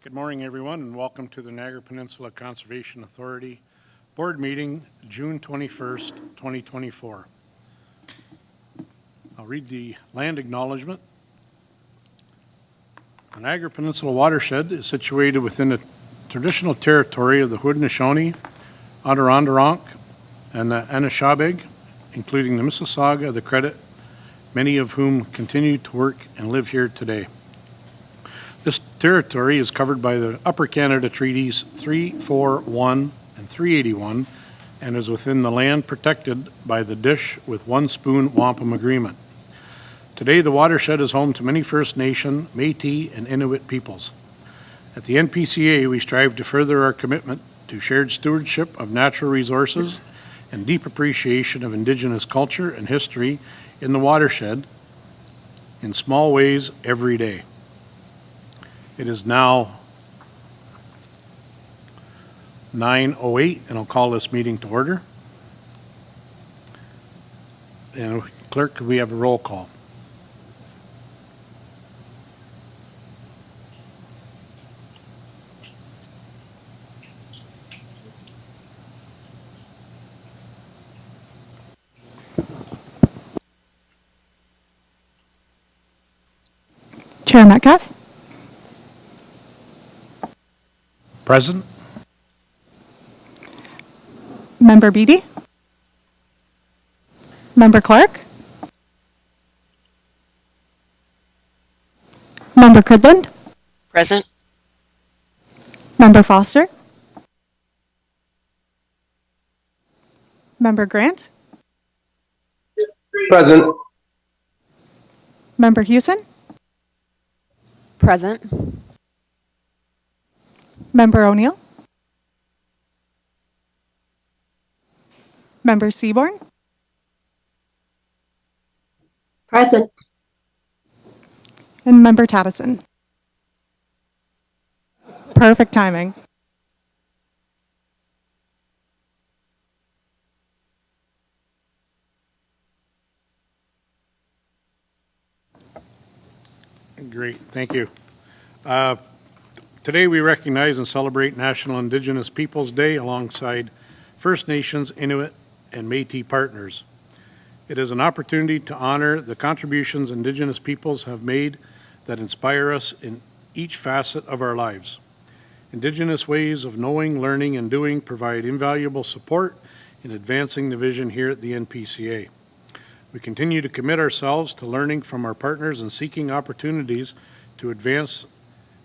Good morning, everyone, and welcome to the Niagara Peninsula Conservation Authority Board Meeting, June 21st, 2024. I'll read the land acknowledgement. The Niagara Peninsula watershed is situated within the traditional territory of the Haudenosaunee, Adirondack, and the Anishinaabe, including the Mississauga, the Credit, many of whom continue to work and live here today. This territory is covered by the Upper Canada Treaties 341 and 381 and is within the land protected by the Dish with One Spoon Wampum Agreement. Today, the watershed is home to many First Nation, Métis, and Inuit peoples. At the NPCA, we strive to further our commitment to shared stewardship of natural resources and deep appreciation of Indigenous culture and history in the watershed in small ways every day. It is now 9:08, and I'll call this meeting to order. And clerk, could we have a roll call? Chair Metcalf. Present. Member Beatty. Member Clark. Member Cridland. Present. Member Foster. Member Grant. Present. Member Hewson. Present. Member O'Neill. Member Seaborn. Present. And Member Tattison. Perfect timing. Great, thank you. Today we recognize and celebrate National Indigenous Peoples Day alongside First Nations, Inuit, and Métis partners. It is an opportunity to honor the contributions Indigenous peoples have made that inspire us in each facet of our lives. Indigenous ways of knowing, learning, and doing provide invaluable support in advancing the vision here at the NPCA. We continue to commit ourselves to learning from our partners and seeking opportunities to advance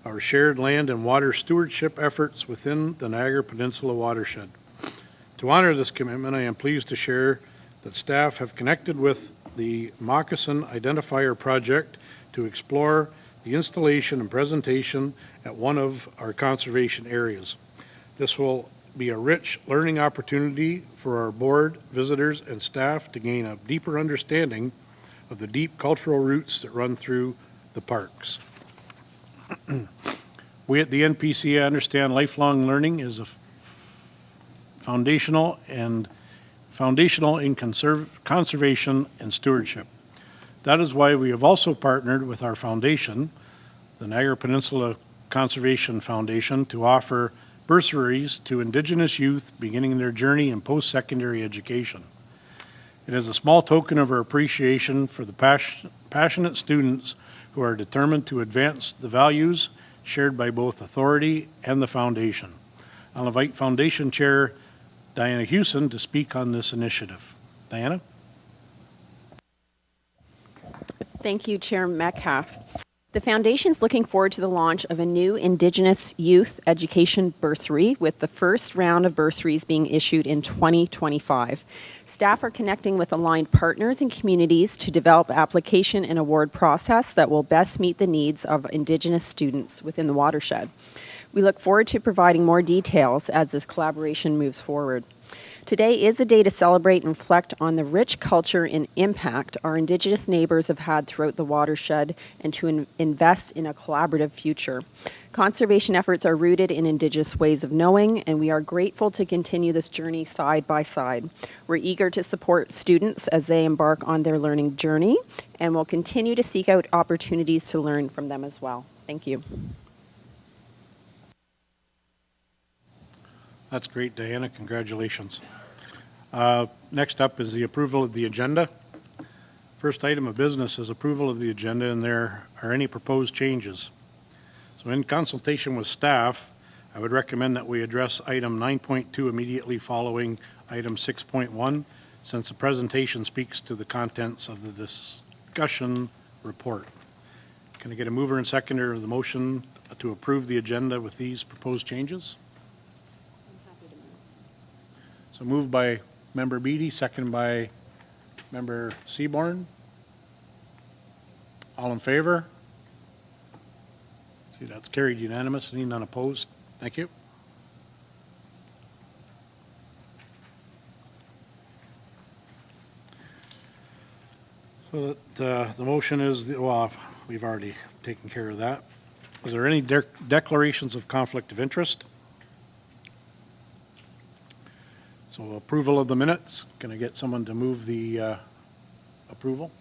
our shared land and water stewardship efforts within the Niagara Peninsula watershed. To honor this commitment, I am pleased to share that staff have connected with the Moccasin Identifier Project to explore the installation and presentation at one of our conservation areas. This will be a rich learning opportunity for our board, visitors, and staff to gain a deeper understanding of the deep cultural roots that run through the parks. We at the NPCA understand lifelong learning is foundational in conservation and stewardship. That is why we have also partnered with our foundation, the Niagara Peninsula Conservation Foundation, to offer bursaries to Indigenous youth beginning their journey in post-secondary education. It is a small token of our appreciation for the passionate students who are determined to advance the values shared by both authority and the foundation. I'll invite Foundation Chair Diana Hewson to speak on this initiative. Diana? Thank you, Chair Metcalf. The Foundation is looking forward to the launch of a new Indigenous youth education bursary, with the first round of bursaries being issued in 2025. Staff are connecting with aligned partners and communities to develop application and award process that will best meet the needs of Indigenous students within the watershed. We look forward to providing more details as this collaboration moves forward. Today is a day to celebrate and reflect on the rich culture and impact our Indigenous neighbours have had throughout the watershed, and to invest in a collaborative future. Conservation efforts are rooted in Indigenous ways of knowing, and we are grateful to continue this journey side by side. We're eager to support students as they embark on their learning journey, and will continue to seek out opportunities to learn from them as well. Thank you. That's great, Diana. Congratulations. Next up is the approval of the agenda. First item of business is approval of the agenda, and there are any proposed changes. So in consultation with staff, I would recommend that we address item 9.2 immediately following item 6.1, since the presentation speaks to the contents of the discussion report. Can I get a mover and seconder of the motion to approve the agenda with these proposed changes? So moved by Member Beatty, second by Member Seaborn. All in favor? See, that's carried unanimous, none opposed. Thank you. So that the motion is, well, we've already taken care of that. Is there any declarations of conflict of interest? So approval of the minutes. Can I get someone to move the approval?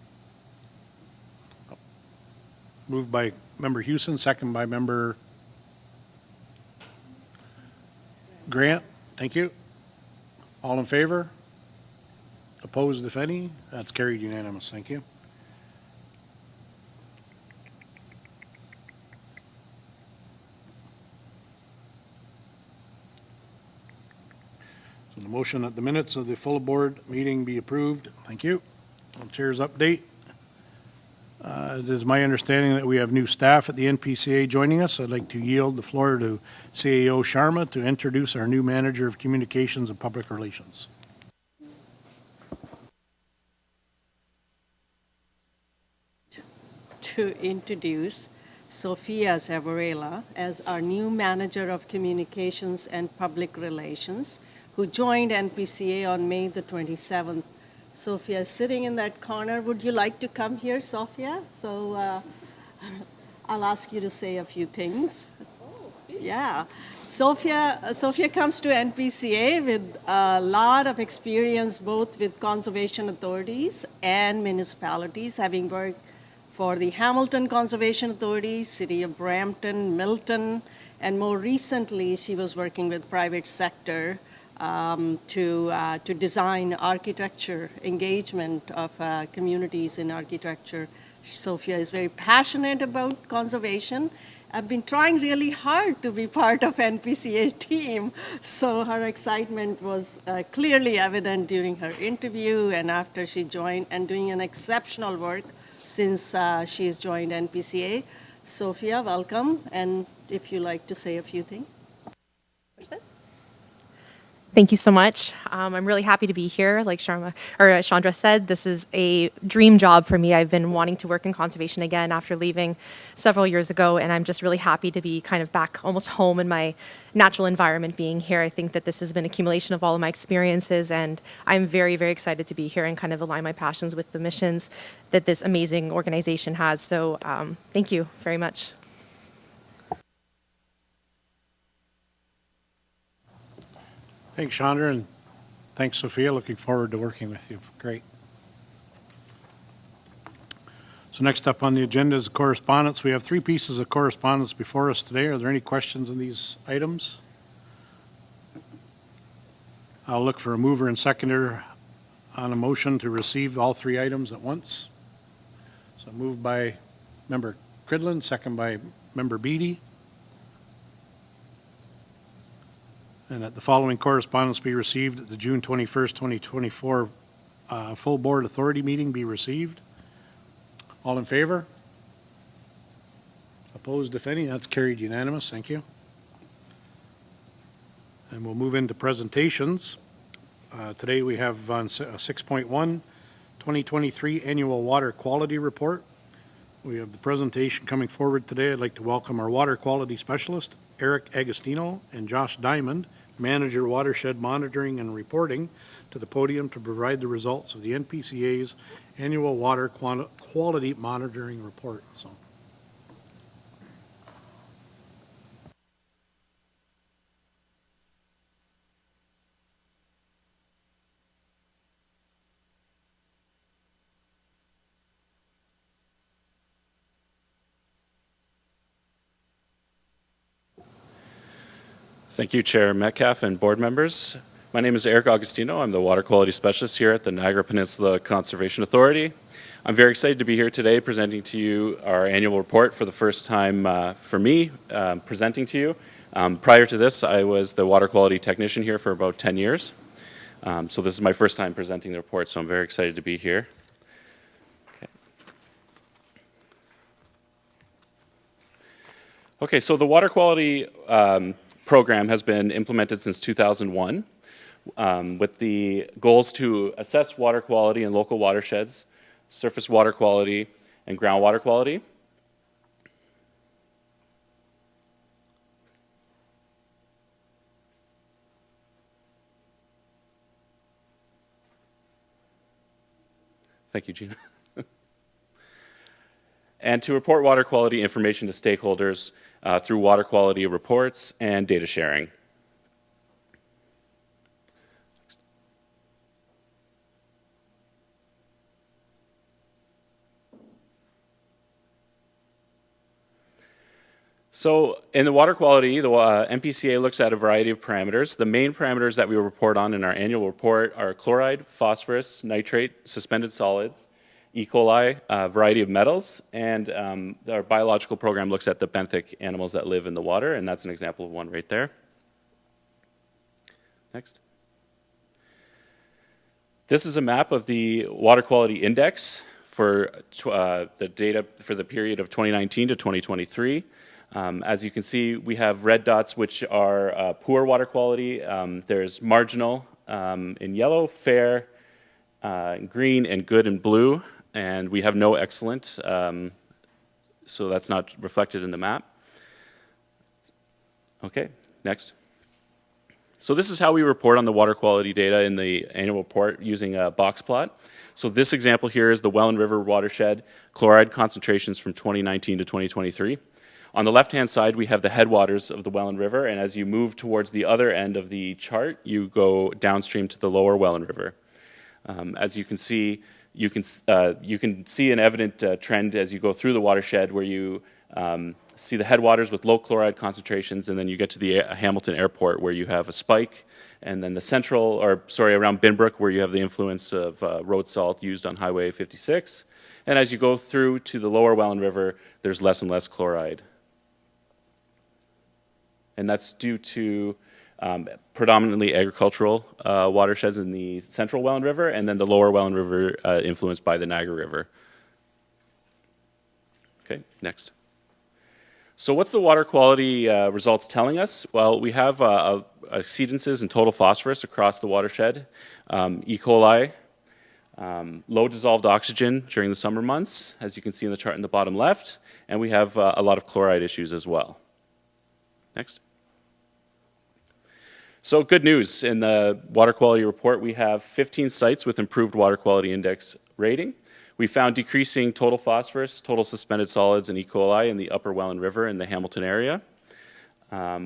Moved by Member Houston, second by Member Grant. Thank you. All in favor? Opposed, if any? That's carried unanimous. Thank you. So the motion that the minutes of the full board meeting be approved. Thank you. Chair's update. It is my understanding that we have new staff at the NPCA joining us. I'd like to yield the floor to CAO Sharma to introduce our new Manager of Communications and Public Relations. To introduce Sofia Zavarela as our new Manager of Communications and Public Relations, who joined NPCA on May the 27th. Sofia is sitting in that corner. Would you like to come here, Sofia? So I'll ask you to say a few things. Yeah. Sofia comes to NPCA with a lot of experience both with conservation authorities and municipalities, having worked for the Hamilton Conservation Authority, City of Brampton, Milton, and more recently she was working with private sector to design architecture, engagement of communities in architecture. Sofia is very passionate about conservation. I've been trying really hard to be part of NPCA team, so her excitement was clearly evident during her interview and after she joined, and doing an exceptional work since she's joined NPCA. Sofia, welcome, and if you'd like to say a few things. Push this. Thank you so much. I'm really happy to be here. Like Chandra said, this is a dream job for me. I've been wanting to work in conservation again after leaving several years ago, and I'm just really happy to be kind of back almost home in my natural environment being here. I think that this has been an accumulation of all of my experiences, and I'm very, very excited to be here and kind of align my passions with the missions that this amazing organization has. So thank you very much. Thanks, Chandra, and thanks, Sophia. Looking forward to working with you. Great. So next up on the agenda is correspondence. We have 3 pieces of correspondence before us today. Are there any questions on these items? I'll look for a mover and seconder on a motion to receive all 3 items at once. So moved by Member Cridlin, second by Member Beatty. And that the following correspondence be received at the June 21st, 2024 full board authority meeting be received. All in favor? Opposed, if any? That's carried unanimous. Thank you. And we'll move into presentations. Today we have on 6.1, 2023 Annual Water Quality Report. We have the presentation coming forward today. I'd like to welcome our Water Quality Specialist, Eric Agostino, and Josh Diamond, Manager Watershed Monitoring and Reporting, to the podium to provide the results of the NPCA's Annual Water Quality Monitoring Report. So. Thank you, Chair Metcalf and board members. My name is Eric Augustino. I'm the Water Quality Specialist here at the Niagara Peninsula Conservation Authority. I'm very excited to be here today presenting to you our annual report for the first time for me, presenting to you. Prior to this, I was the water quality technician here for about 10 years. So this is my first time presenting the report, so I'm very excited to be here. Okay, so the water quality program has been implemented since 2001 with the goals to assess water quality in local watersheds, surface water quality, and groundwater quality. Thank you, Gina. And to report water quality information to stakeholders through water quality reports and data sharing. So in the water quality, the NPCA looks at a variety of parameters. The main parameters that we report on in our annual report are chloride, phosphorus, nitrate, suspended solids, E. coli, a variety of metals, and our biological program looks at the benthic animals that live in the water, and that's an example of one right there. Next. This is a map of the water quality index for the data for the period of 2019 to 2023. As you can see, we have red dots, which are poor water quality. There's marginal in yellow, fair, green, and good in blue. And we have no excellent, so that's not reflected in the map. Okay, next. So this is how we report on the water quality data in the annual report using a box plot. So this example here is the Welland River watershed chloride concentrations from 2019 to 2023. On the left-hand side, we have the headwaters of the Welland River, and as you move towards the other end of the chart, you go downstream to the lower Welland River. As you can see, you can see an evident trend as you go through the watershed where you see the headwaters with low chloride concentrations, and then you get to the Hamilton Airport where you have a spike, and then around Binbrook where you have the influence of road salt used on Highway 56. And as you go through to the lower Welland River, there's less and less chloride. And that's due to predominantly agricultural watersheds in the central Welland River, and then the lower Welland River influenced by the Niagara River. Okay, next. So what's the water quality results telling us? Well, we have exceedances in total phosphorus across the watershed, E. coli, low dissolved oxygen during the summer months, as you can see in the chart in the bottom left, and we have a lot of chloride issues as well. Next. So good news, in the water quality report, we have 15 sites with improved water quality index rating. We found decreasing total phosphorus, total suspended solids, and E. coli in the upper Welland River in the Hamilton area.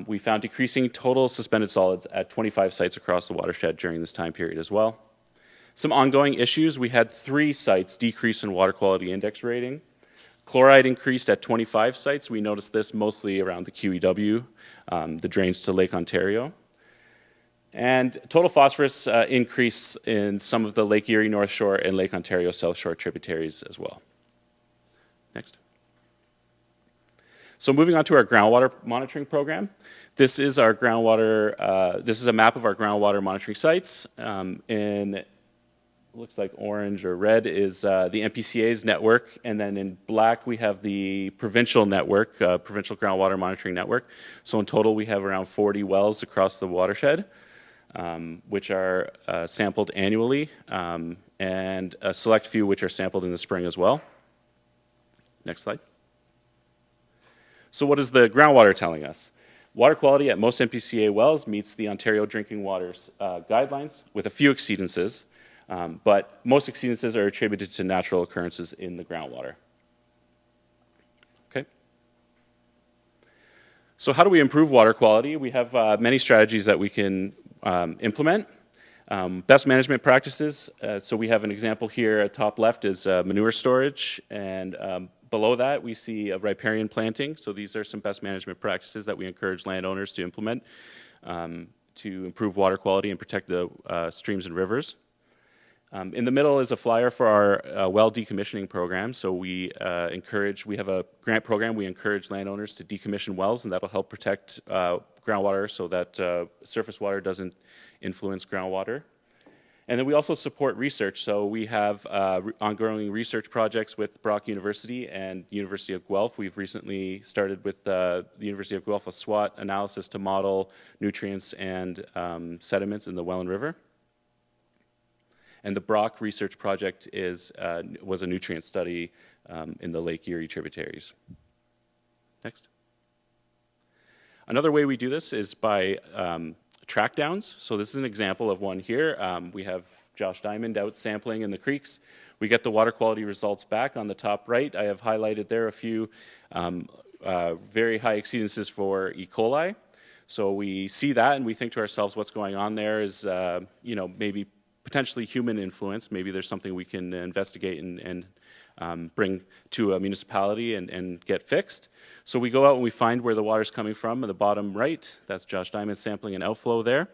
We found decreasing total suspended solids at 25 sites across the watershed during this time period as well. Some ongoing issues, we had 3 sites decrease in water quality index rating. Chloride increased at 25 sites. We noticed this mostly around the QEW, the drains to Lake Ontario. And total phosphorus increase in some of the Lake Erie North Shore and Lake Ontario South Shore tributaries as well. Next. So moving on to our groundwater monitoring program. This is our groundwater, this is a map of our groundwater monitoring sites. In looks like orange or red is the NPCA's network, and then in black we have the provincial network, provincial groundwater monitoring network. So in total we have around 40 wells across the watershed, which are sampled annually, and a select few which are sampled in the spring as well. Next slide. So what is the groundwater telling us? Water quality at most NPCA wells meets the Ontario Drinking Waters guidelines with a few exceedances, but most exceedances are attributed to natural occurrences in the groundwater. Okay. So how do we improve water quality? We have many strategies that we can implement. Best management practices. So we have an example here at top left is manure storage, and below that we see a riparian planting. So these are some best management practices that we encourage landowners to implement. to improve water quality and protect the streams and rivers. In the middle is a flyer for our well decommissioning program. So we have a grant program. We encourage landowners to decommission wells, and that'll help protect groundwater so that surface water doesn't influence groundwater. And then we also support research. So we have ongoing research projects with Brock University and University of Guelph. We've recently started with the University of Guelph a SWOT analysis to model nutrients and sediments in the Welland River. And the Brock research project was a nutrient study in the Lake Erie tributaries. Next. Another way we do this is by track downs. So this is an example of one here. We have Josh Diamond out sampling in the creeks. We get the water quality results back on the top right. I have highlighted there a few very high exceedances for E. coli. So we see that and we think to ourselves, what's going on there is, maybe potentially human influence. Maybe there's something we can investigate and bring to a municipality and get fixed. So we go out and we find where the water's coming from at the bottom right. That's Josh Diamond sampling and outflow there.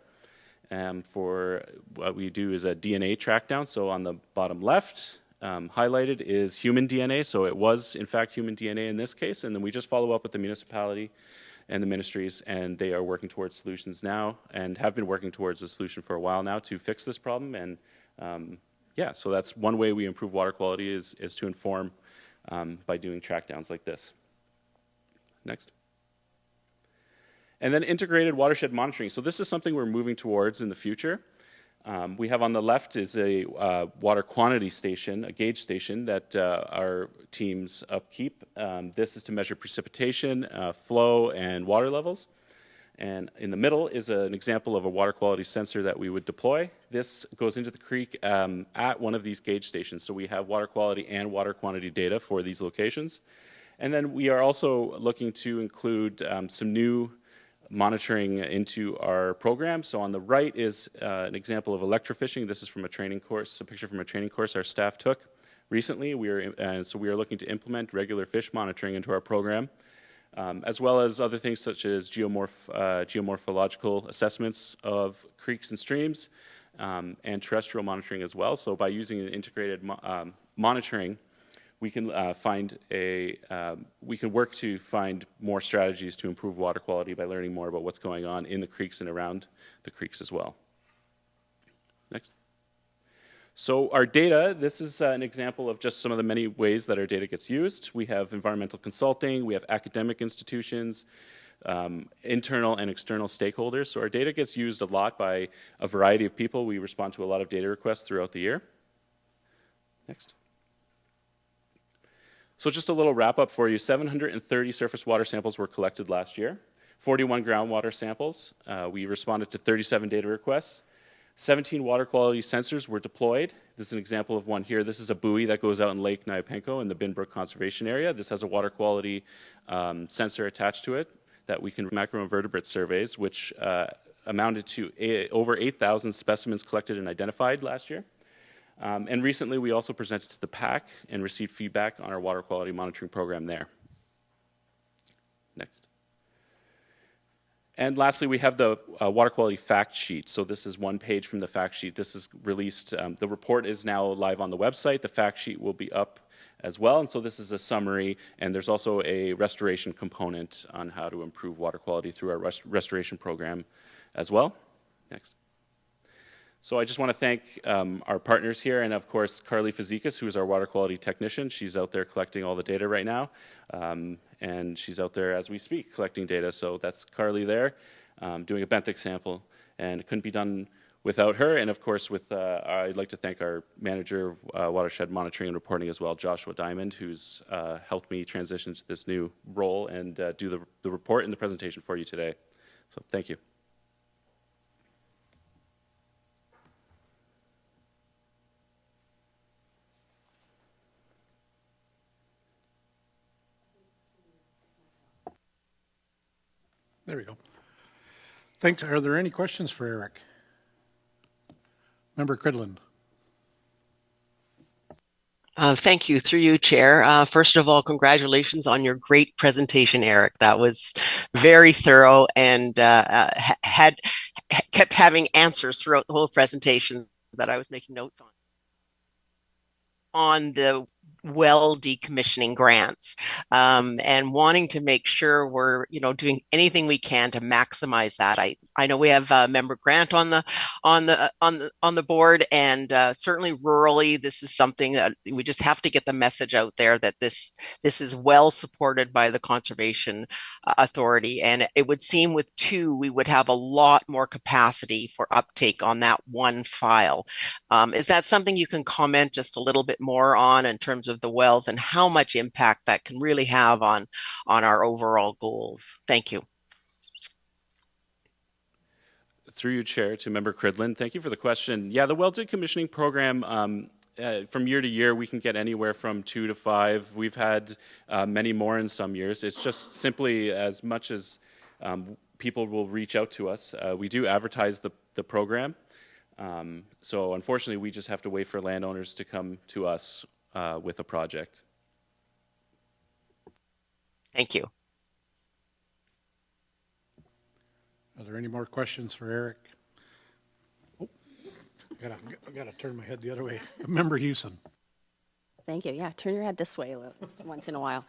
For what we do is a DNA track down. So on the bottom left, highlighted is human DNA. So it was, in fact, human DNA in this case. And then we just follow up with the municipality and the ministries, and they are working towards solutions now and have been working towards a solution for a while now to fix this problem. And so that's one way we improve water quality is to inform by doing track downs like this. Next. And then integrated watershed monitoring. So this is something we're moving towards in the future. We have on the left is a water quantity station, a gauge station that our teams upkeep. This is to measure precipitation, flow, and water levels. And in the middle is an example of a water quality sensor that we would deploy. This goes into the creek at one of these gauge stations. So we have water quality and water quantity data for these locations. And then we are also looking to include some new monitoring into our program. So on the right is an example of electrofishing. This is from a training course, a picture from a training course our staff took recently. We are looking to implement regular fish monitoring into our program, as well as other things such as geomorphological assessments of creeks and streams, and terrestrial monitoring as well. So by using an integrated monitoring, we can we can work to find more strategies to improve water quality by learning more about what's going on in the creeks and around the creeks as well. Next. So our data, this is an example of just some of the many ways that our data gets used. We have environmental consulting, we have academic institutions, internal and external stakeholders. So our data gets used a lot by a variety of people. We respond to a lot of data requests throughout the year. Next. So just a little wrap up for you. 730 surface water samples were collected last year, 41 groundwater samples. We responded to 37 data requests. 17 water quality sensors were deployed. This is an example of one here. This is a buoy that goes out in Lake Nyapenko in the Binbrook Conservation Area. This has a water quality sensor attached to it that we can macroinvertebrate surveys, which amounted to over 8,000 specimens collected and identified last year. And recently, we also presented to the PAC and received feedback on our water quality monitoring program there. Next. And lastly, we have the water quality fact sheet. So this is one page from the fact sheet. This is released. The report is now live on the website. The fact sheet will be up as well. And so this is a summary. And there's also a restoration component on how to improve water quality through our restoration program as well. Next. So I just want to thank our partners here, and of course Carly Fazekas, who is our water quality technician. She's out there collecting all the data right now, and she's out there as we speak collecting data. So that's Carly there doing a benthic sample, and it couldn't be done without her. And of course, I'd like to thank our manager of watershed monitoring and reporting as well, Joshua Diamond, who's helped me transition to this new role and do the report and the presentation for you today. So thank you. There we go. Thanks. Are there any questions for Eric? Member Cridland. Thank you. Through you, Chair. First of all, congratulations on your great presentation, Eric. That was very thorough and kept having answers throughout the whole presentation that I was making notes on the well decommissioning grants, and wanting to make sure we're doing anything we can to maximize that. I know we have member Grant on the board, and certainly rurally this is something that we just have to get the message out there that this is well supported by the Conservation Authority, and it would seem with two we would have a lot more capacity for uptake on that one file. Is that something you can comment just a little bit more on in terms of the wells and how much impact that can really have on our overall goals? Thank you. Through you, Chair, to Member Cridlin, thank you for the question. Yeah, the well decommissioning program, from year to year, we can get anywhere from 2 to 5. We've had many more in some years. It's just simply as much as people will reach out to us. We do advertise the program. So unfortunately, we just have to wait for landowners to come to us with a project. Thank you. Are there any more questions for Eric? Oh, I gotta turn my head the other way. Member Hewson. Thank you. Yeah, turn your head this way once in a while.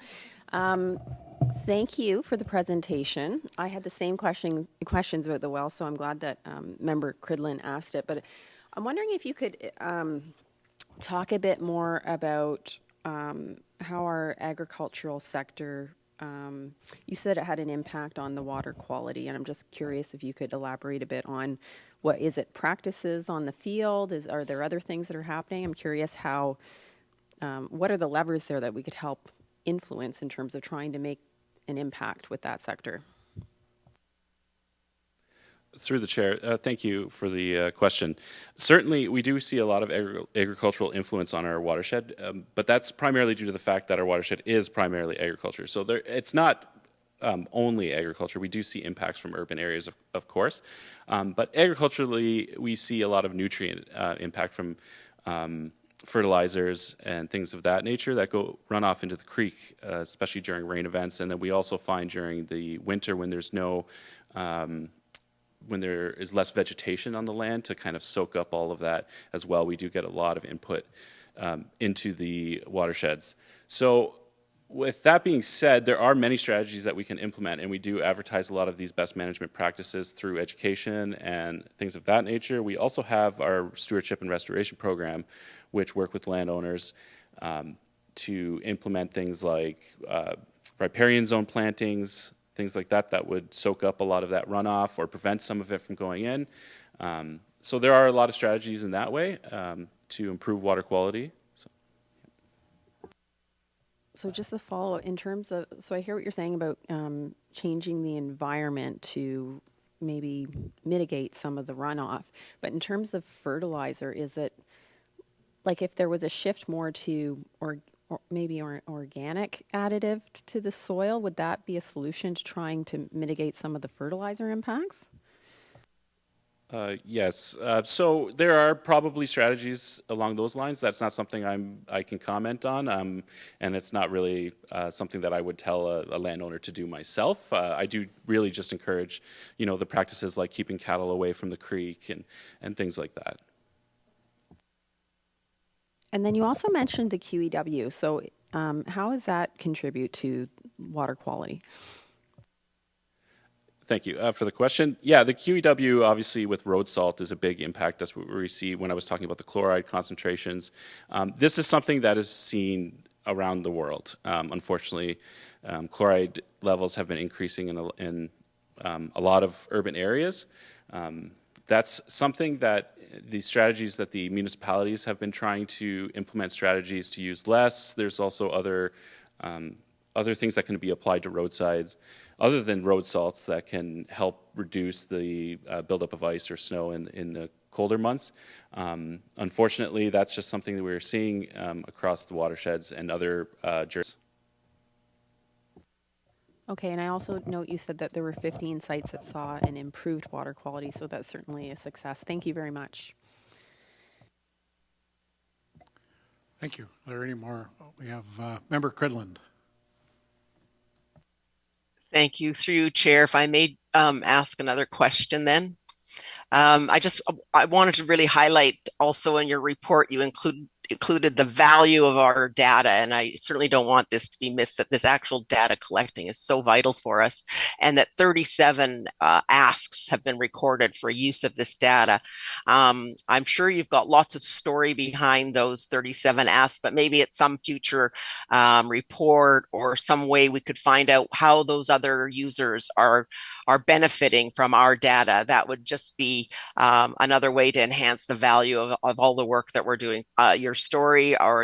Thank you for the presentation. I had the same questions about the well, so I'm glad that Member Cridlin asked it. But I'm wondering if you could talk a bit more about how our agricultural sector, you said it had an impact on the water quality, and I'm just curious if you could elaborate a bit on what is it practices on the field? Are there other things that are happening? I'm curious how, what are the levers there that we could help influence in terms of trying to make an impact with that sector? Through the chair, thank you for the question. Certainly, we do see a lot of agricultural influence on our watershed, but that's primarily due to the fact that our watershed is primarily agriculture. So it's not only agriculture. We do see impacts from urban areas, of course, but agriculturally, we see a lot of nutrient impact from fertilizers and things of that nature that run off into the creek, especially during rain events. And then we also find during the winter when there's no when there is less vegetation on the land to kind of soak up all of that as well. We do get a lot of input into the watersheds. So with that being said, there are many strategies that we can implement, and we do advertise a lot of these best management practices through education and things of that nature. We also have our stewardship and restoration program, which work with landowners to implement things like riparian zone plantings, things like that would soak up a lot of that runoff or prevent some of it from going in. So there are a lot of strategies in that way to improve water quality. So just to follow, in terms of, so I hear what you're saying about changing the environment to maybe mitigate some of the runoff, but in terms of fertilizer, is it, like if there was a shift more to maybe organic additive to the soil, would that be a solution to trying to mitigate some of the fertilizer impacts? Yes. So there are probably strategies along those lines. That's not something I can comment on, and it's not really something that I would tell a landowner to do myself. I do really just encourage, the practices like keeping cattle away from the creek and things like that. And then you also mentioned the QEW. So how does that contribute to water quality? Thank you for the question. Yeah, the QEW, obviously, with road salt is a big impact. That's what we see when I was talking about the chloride concentrations. This is something that is seen around the world. Unfortunately, chloride levels have been increasing in a lot of urban areas. That's something that the strategies that the municipalities have been trying to implement strategies to use less. There's also other things that can be applied to roadsides other than road salts that can help reduce the buildup of ice or snow in the colder months. Unfortunately, that's just something that we're seeing across the watersheds and other jurisdictions. Okay, and I also note you said that there were 15 sites that saw an improved water quality, so that's certainly a success. Thank you very much. Thank you. Are there any more? We have Member Cridland. Thank you. Through you, Chair. If I may ask another question then. I wanted to really highlight also in your report, you included the value of our data, and I certainly don't want this to be missed, that this actual data collecting is so vital for us, and that 37 asks have been recorded for use of this data. I'm sure you've got lots of story behind those 37 asks, but maybe at some future report or some way we could find out how those other users are benefiting from our data. That would just be another way to enhance the value of all the work that we're doing. Your story or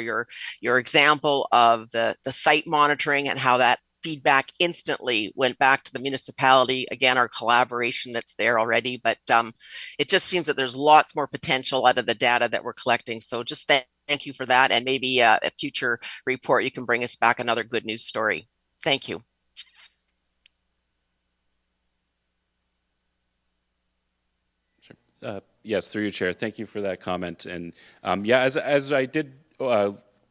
your example of the site monitoring and how that feedback instantly went back to the municipality. Again, our collaboration that's there already, but it just seems that there's lots more potential out of the data that we're collecting. So just thank you for that. And maybe a future report, you can bring us back another good news story. Thank you. Yes, through you, Chair. Thank you for that comment. And yeah, as I did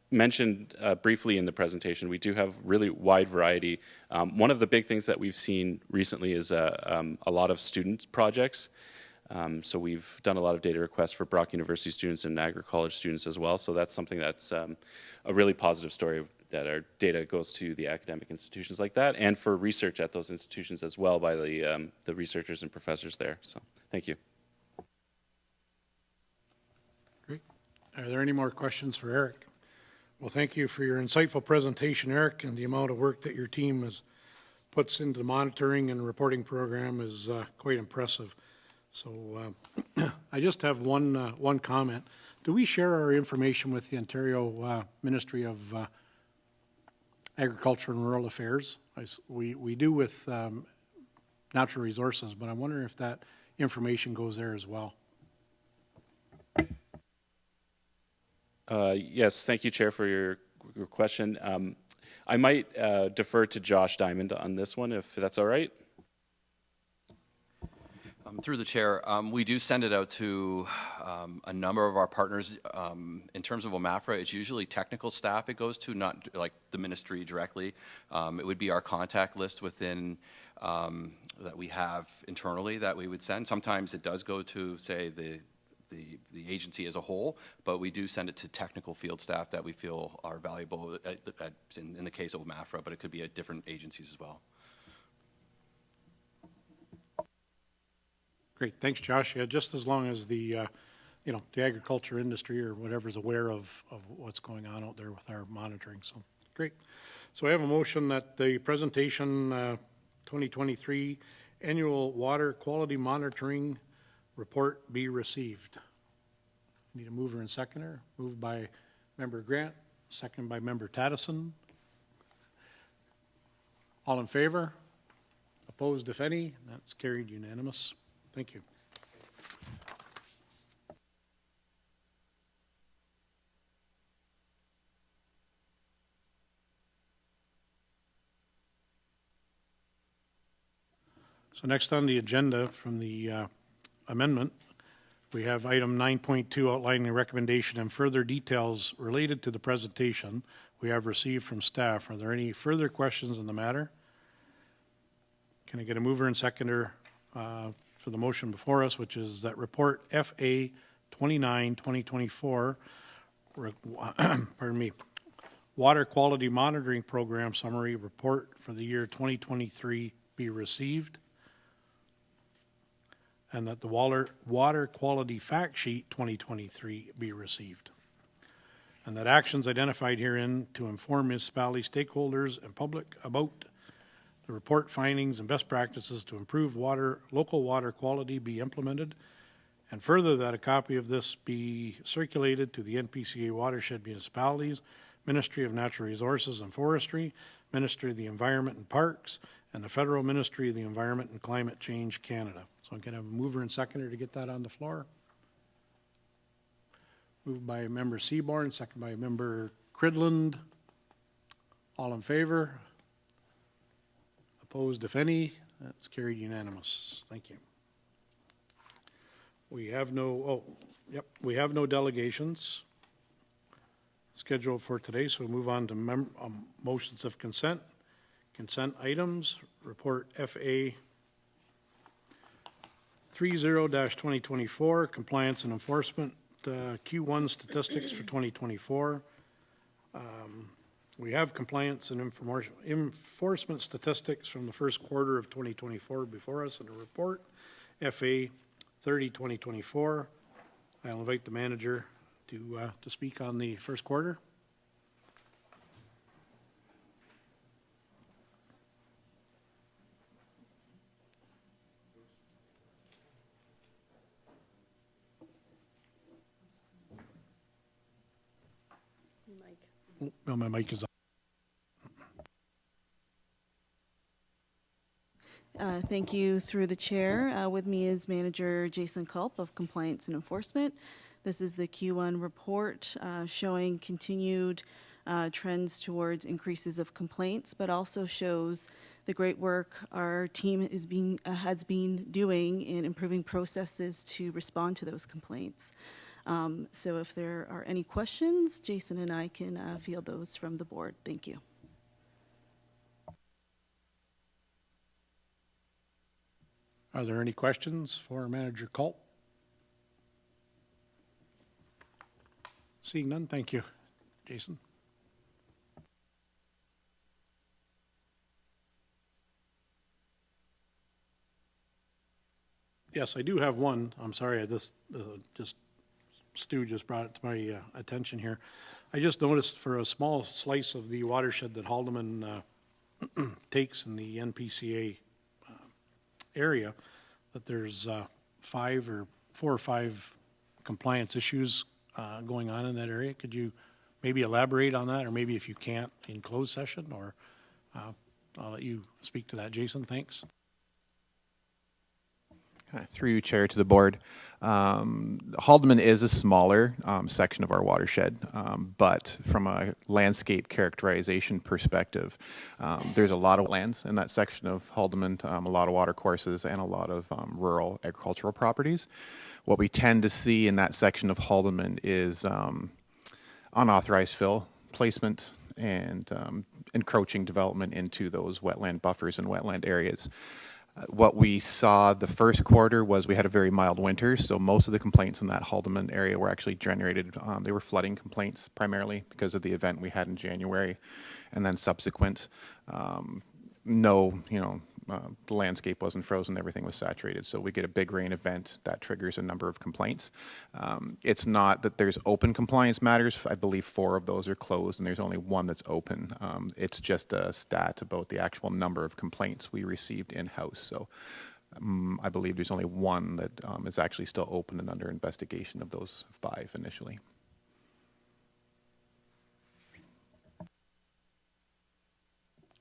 mention briefly in the presentation, we do have really wide variety. One of the big things that we've seen recently is a lot of student projects. So we've done a lot of data requests for Brock University students and Niagara College students as well. So that's something that's a really positive story, that our data goes to the academic institutions like that, and for research at those institutions as well by the researchers and professors there. So thank you. Great. Are there any more questions for Eric? Well, thank you for your insightful presentation, Eric, and the amount of work that your team puts into the monitoring and reporting program is quite impressive. So I just have one comment. Do we share our information with the Ontario Ministry of Agriculture and Rural Affairs? We do with natural resources, but I'm wondering if that information goes there as well. Yes, thank you, Chair, for your question. I might defer to Josh Diamond on this one, if that's all right. Through the Chair, we do send it out to a number of our partners. In terms of OMAFRA, it's usually technical staff it goes to, not like the ministry directly. It would be our contact list within that we have internally that we would send. Sometimes it does go to, say, the agency as a whole, but we do send it to technical field staff that we feel are valuable in the case of OMAFRA, but it could be at different agencies as well. Great, thanks, Josh. Yeah, just as long as the agriculture industry or whatever is aware of what's going on out there with our monitoring. So great. So I have a motion that the presentation 2023 annual water quality monitoring report be received. Need a mover and seconder. Moved by Member Grant, second by Member Taddison. All in favor? Opposed, if any? That's carried unanimous. Thank you. So next on the agenda from the amendment, we have item 9.2 outlining the recommendation and further details related to the presentation we have received from staff. Are there any further questions on the matter? Can I get a mover and seconder for the motion before us, which is that report FA 29-2024, pardon me, Water Quality Monitoring Program Summary Report for the year 2023 be received, and that the Water Quality Fact Sheet 2023 be received, and that actions identified herein to inform municipality stakeholders and public about the report findings and best practices to improve local water quality be implemented, and further that a copy of this be circulated to the NPCA watershed municipalities, Ministry of Natural Resources and Forestry, Ministry of the Environment and Parks, and the Federal Ministry of the Environment and Climate Change Canada. So I'm going to have a mover and seconder to get that on the floor. Moved by Member Seaborn, second by Member Cridland. All in favor? Opposed, if any? That's carried unanimous. Thank you. We have no delegations. scheduled for today, so we'll move on to motions of consent. Consent items, report FA 30-2024, compliance and enforcement, Q1 statistics for 2024. We have compliance and enforcement statistics from the first quarter of 2024 before us in a report, FA 30-2024. I'll invite the manager to speak on the first quarter. No, my mic is on. Thank you through the chair. With me is Manager Jason Culp of Compliance and Enforcement. This is the Q1 report showing continued trends towards increases of complaints, but also shows the great work our team has been doing in improving processes to respond to those complaints. So if there are any questions, Jason and I can field those from the board. Thank you. Are there any questions for Manager Culp? Seeing none, thank you. Jason? Yes, I do have one. I'm sorry, Stu just brought it to my attention here. I just noticed for a small slice of the watershed that Haldeman takes in the NPCA area, that there's 4 or 5 compliance issues going on in that area. Could you maybe elaborate on that, or maybe if you can't in closed session, or I'll let you speak to that, Jason. Thanks. Through you, Chair, to the board. Haldeman is a smaller section of our watershed, but from a landscape characterization perspective, there's a lot of lands in that section of Haldeman, a lot of water courses, and a lot of rural agricultural properties. What we tend to see in that section of Haldeman is unauthorized fill placement and encroaching development into those wetland buffers and wetland areas. What we saw the first quarter was we had a very mild winter, so most of the complaints in that Haldeman area were actually generated, they were flooding complaints primarily because of the event we had in January, and then subsequent, the landscape wasn't frozen, everything was saturated, so we get a big rain event that triggers a number of complaints. It's not that there's open compliance matters. I believe 4 of those are closed and there's only 1 that's open. It's just a stat about the actual number of complaints we received in-house. So I believe there's only 1 that is actually still open and under investigation of those 5 initially.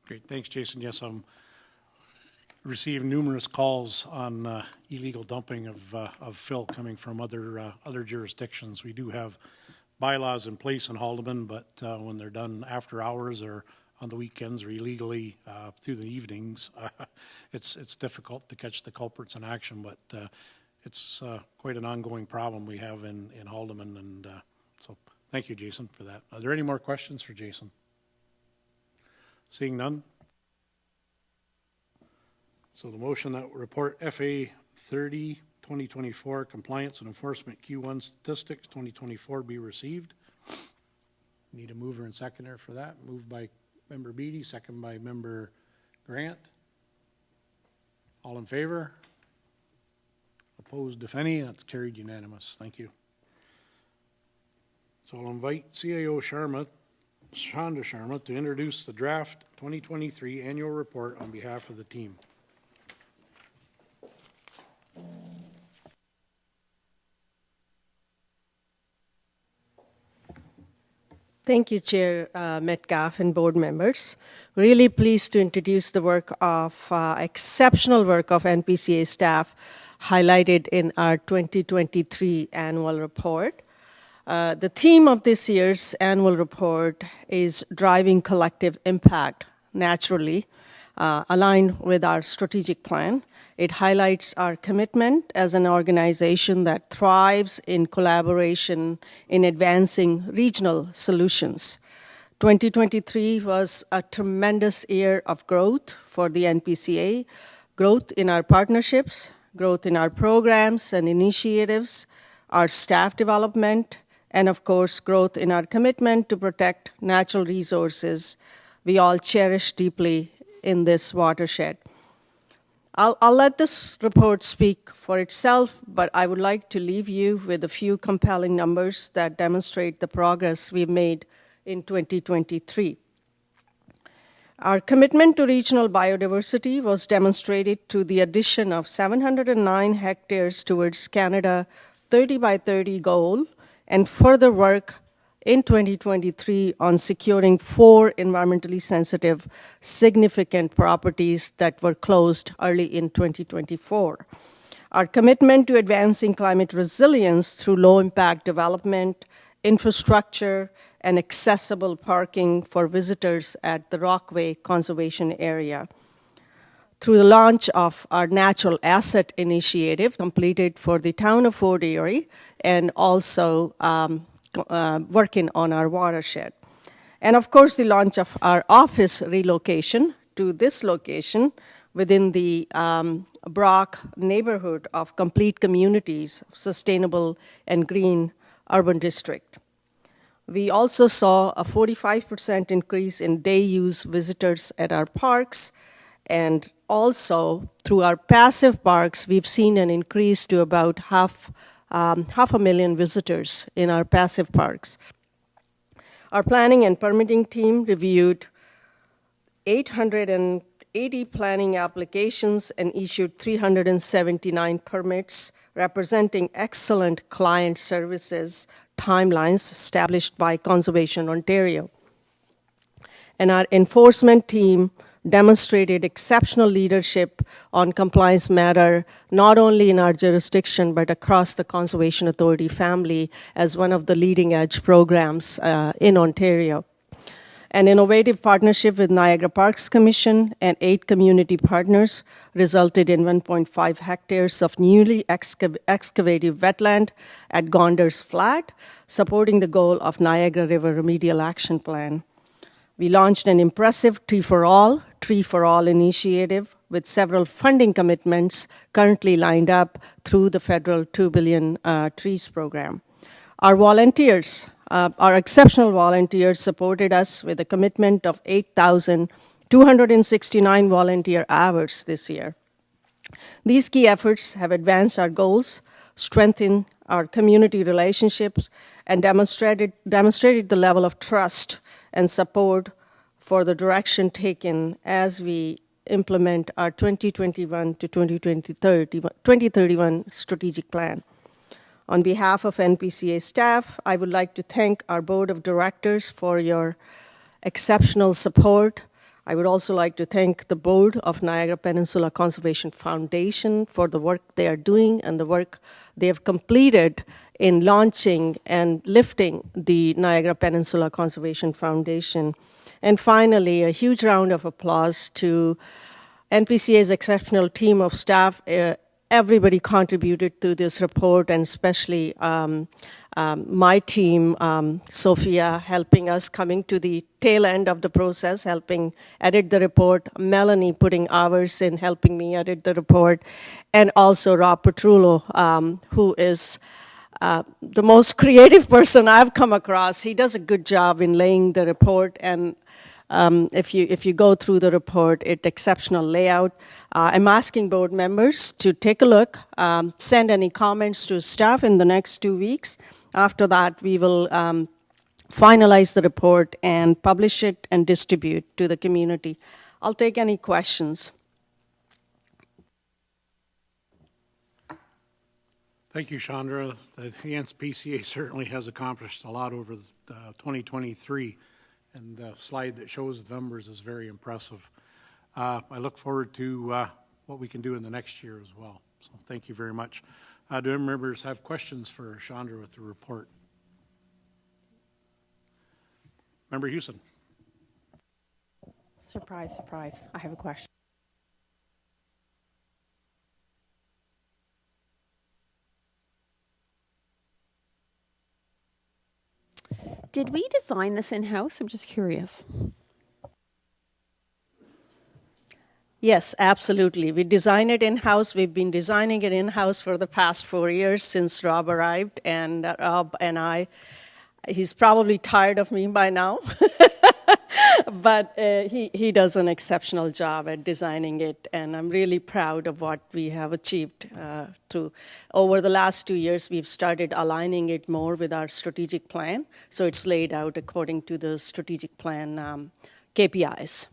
Great, thanks, Jason. Yes, received numerous calls on illegal dumping of fill coming from other jurisdictions. We do have bylaws in place in Haldeman, but when they're done after hours or on the weekends or illegally through the evenings, it's difficult to catch the culprits in action. But it's quite an ongoing problem we have in Haldeman, and so thank you, Jason, for that. Are there any more questions for Jason? Seeing none. So the motion that report FA 30-2024 compliance and enforcement Q1 statistics 2024 be received. Need a mover and seconder for that. Moved by Member Beatty, second by Member Grant. All in favor? Opposed, if any? That's carried unanimous. Thank you. So I'll invite CAO Shonda Sharma to introduce the draft 2023 annual report on behalf of the team. Thank you, Chair Metcalf and board members. Really pleased to introduce the work of exceptional work of NPCA staff highlighted in our 2023 annual report. The theme of this year's annual report is driving collective impact naturally, aligned with our strategic plan It highlights our commitment as an organization that thrives in collaboration in advancing regional solutions. 2023 was a tremendous year of growth for the NPCA, growth in our partnerships, growth in our programs and initiatives, our staff development, and of course, growth in our commitment to protect natural resources we all cherish deeply in this watershed. I'll let this report speak for itself, but I would like to leave you with a few compelling numbers that demonstrate the progress we've made in 2023. Our commitment to regional biodiversity was demonstrated through the addition of 709 hectares towards Canada 30 by 30 goal, and further work in 2023 on securing 4 environmentally sensitive significant properties that were closed early in 2024. Our commitment to advancing climate resilience through low-impact development, infrastructure, and accessible parking for visitors at the Rockway Conservation Area. Through the launch of our Natural Asset Initiative completed for the town of Fort Erie, and also working on our watershed. And of course, the launch of our office relocation to this location within the Brock neighborhood of complete communities, sustainable and green urban district. We also saw a 45% increase in day use visitors at our parks, and also through our passive parks, we've seen an increase to about half a million visitors in our passive parks. Our planning and permitting team reviewed 880 planning applications and issued 379 permits, representing excellent client services timelines established by Conservation Ontario. And our enforcement team demonstrated exceptional leadership on compliance matter, not only in our jurisdiction, but across the Conservation Authority family as one of the leading edge programs in Ontario. An innovative partnership with Niagara Parks Commission and 8 community partners resulted in 1.5 hectares of newly excavated wetland at Gonders Flat, supporting the goal of Niagara River Remedial Action Plan. We launched an impressive Tree for All initiative with several funding commitments currently lined up through the federal $2 billion trees program. Our volunteers, our exceptional volunteers supported us with a commitment of 8,269 volunteer hours this year. These key efforts have advanced our goals, strengthened our community relationships, and demonstrated the level of trust and support for the direction taken as we implement our 2021 to 2031 strategic plan. On behalf of NPCA staff, I would like to thank our board of directors for your exceptional support. I would also like to thank the board of Niagara Peninsula Conservation Foundation for the work they are doing and the work they have completed in launching and lifting the Niagara Peninsula Conservation Foundation. And finally, a huge round of applause to NPCA's exceptional team of staff. Everybody contributed to this report, and especially my team, Sophia, helping us coming to the tail end of the process, helping edit the report, Melanie putting hours in helping me edit the report, and also Rob Petrullo, who is the most creative person I've come across. He does a good job in laying the report, and if you go through the report, it's exceptional layout. I'm asking board members to take a look, send any comments to staff in the next 2 weeks. After that, we will finalize the report and publish it and distribute to the community. I'll take any questions. Thank you, Chandra. The NPCA certainly has accomplished a lot over 2023, and the slide that shows the numbers is very impressive. I look forward to what we can do in the next year as well. So thank you very much. Do any members have questions for Chandra with the report? Member Houston. Surprise, surprise. I have a question. Did we design this in-house? I'm just curious. Yes, absolutely. We design it in-house. We've been designing it in-house for the past 4 years since Rob arrived, and Rob and I, he's probably tired of me by now, but he does an exceptional job at designing it, and I'm really proud of what we have achieved. Over the last 2 years, we've started aligning it more with our strategic plan, so it's laid out according to the strategic plan KPIs.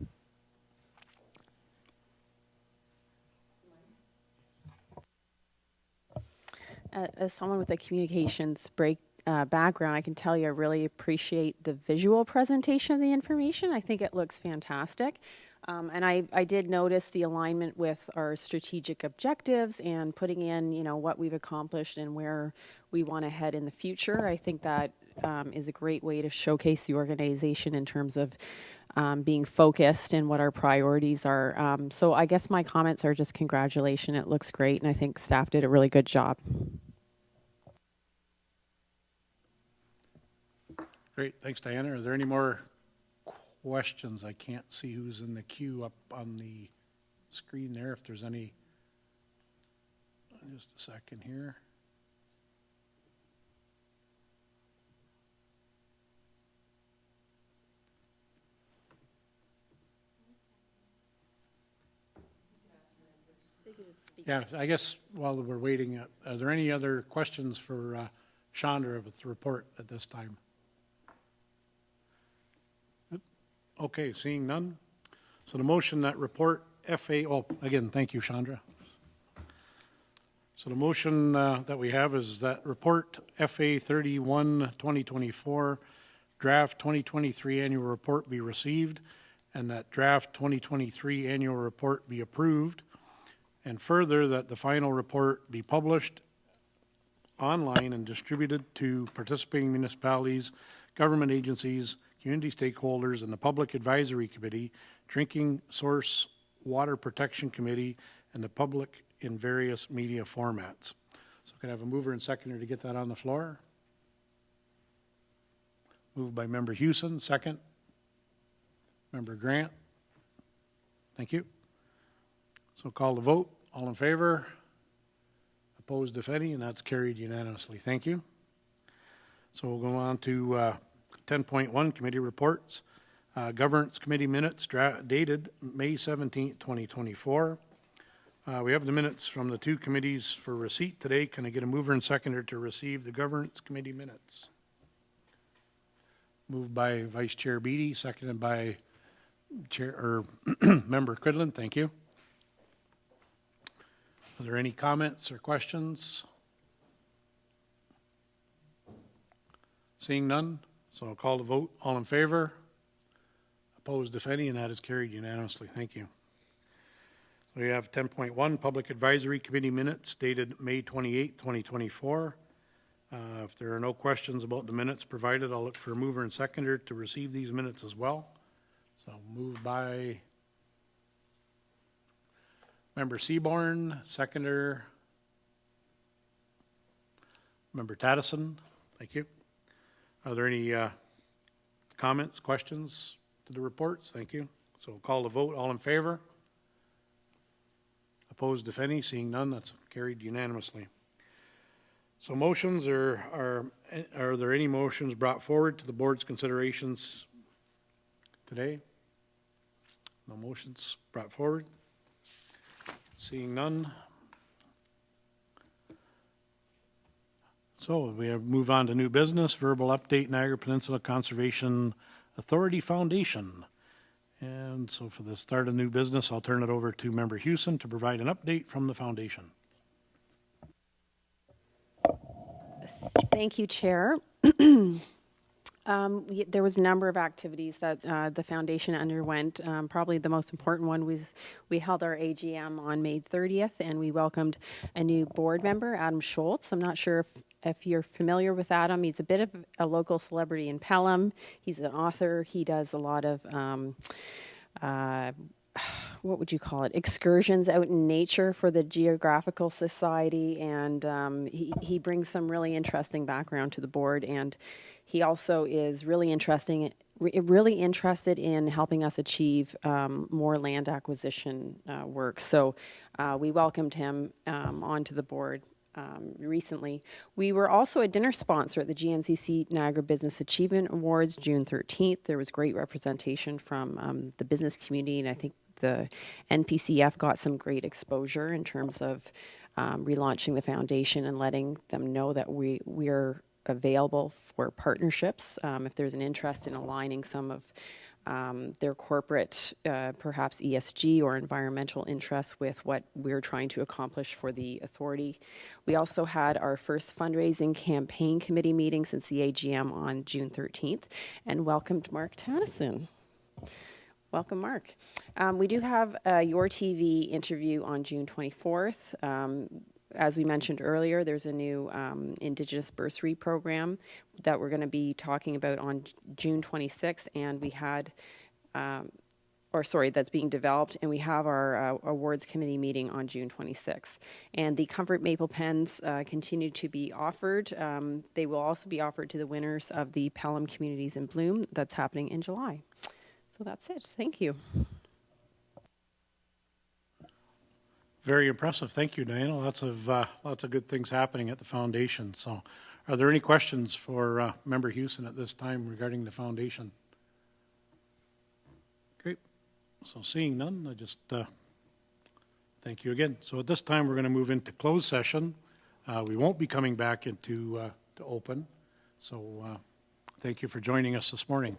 As someone with a communications background, I can tell you I really appreciate the visual presentation of the information. I think it looks fantastic. And I did notice the alignment with our strategic objectives and putting in, what we've accomplished and where we want to head in the future. I think that is a great way to showcase the organization in terms of being focused and what our priorities are. So I guess my comments are just congratulations. It looks great, and I think staff did a really good job. Great, thanks, Diana. Are there any more questions? I can't see who's in the queue up on the screen there. If there's any, just a second here. Yeah, I guess while we're waiting, are there any other questions for Chandra with the report at this time? Okay, seeing none. So the motion that report again, thank you, Chandra. So the motion that we have is that report FA 31 2024 draft 2023 annual report be received, and that draft 2023 annual report be approved, and further that the final report be published online and distributed to participating municipalities, government agencies, community stakeholders, and the Public Advisory Committee, Drinking Source Water Protection Committee, and the public in various media formats. So can I have a mover and seconder to get that on the floor? Moved by Member Hewson, second. Member Grant. Thank you. So call the vote. All in favor? Opposed, if any, and that's carried unanimously. Thank you. So we'll go on to 10.1 committee reports. Governance committee minutes dated May 17th, 2024. We have the minutes from the two committees for receipt today. Can I get a mover and seconder to receive the governance committee minutes? Moved by Vice Chair Beatty, seconded by Member Quidlin. Thank you. Are there any comments or questions? Seeing none, so I'll call the vote. All in favor? Opposed, if any, and that is carried unanimously. Thank you. We have 10.1 Public Advisory Committee minutes dated May 28, 2024. If there are no questions about the minutes provided, I'll look for a mover and seconder to receive these minutes as well. So moved by Member Seaborn, seconder Member Taddison. Thank you. Are there any comments, questions to the reports? Thank you. So we'll call the vote. All in favor? Opposed, if any? Seeing none, that's carried unanimously. So motions, are there any motions brought forward to the board's considerations today? No motions brought forward. Seeing none. So we have moved on to new business, verbal update, Niagara Peninsula Conservation Authority Foundation. And so for the start of new business, I'll turn it over to Member Hewson to provide an update from the foundation. Thank you, Chair. There was a number of activities that the foundation underwent. Probably the most important one was we held our AGM on May 30th, and we welcomed a new board member, Adam Schultz. I'm not sure if you're familiar with Adam. He's a bit of a local celebrity in Pelham. He's an author. He does a lot of what would you call it, excursions out in nature for the Geographical Society, and he brings some really interesting background to the board, and he also is really interested in helping us achieve more land acquisition work. So we welcomed him onto the board recently. We were also a dinner sponsor at the GNCC Niagara Business Achievement Awards, June 13th. There was great representation from the business community, and I think the NPCF got some great exposure in terms of relaunching the foundation and letting them know that we're available for partnerships if there's an interest in aligning some of their corporate, perhaps ESG or environmental interests with what we're trying to accomplish for the authority. We also had our first fundraising campaign committee meeting since the AGM on June 13th and welcomed Mark Tannison. Welcome, Mark. We do have Your TV interview on June 24th. As we mentioned earlier, there's a new Indigenous bursary program that we're going to be talking about on June 26th, and we had, that's being developed, and we have our awards committee meeting on June 26th. And the Comfort Maple Pens continue to be offered. They will also be offered to the winners of the Pelham Communities in Bloom that's happening in July. So that's it. Thank you. Very impressive. Thank you, Diana. Lots of good things happening at the foundation. So are there any questions for Member Houston at this time regarding the foundation? Great. So seeing none, I just thank you again. So at this time, we're going to move into closed session. We won't be coming back into to open. So thank you for joining us this morning.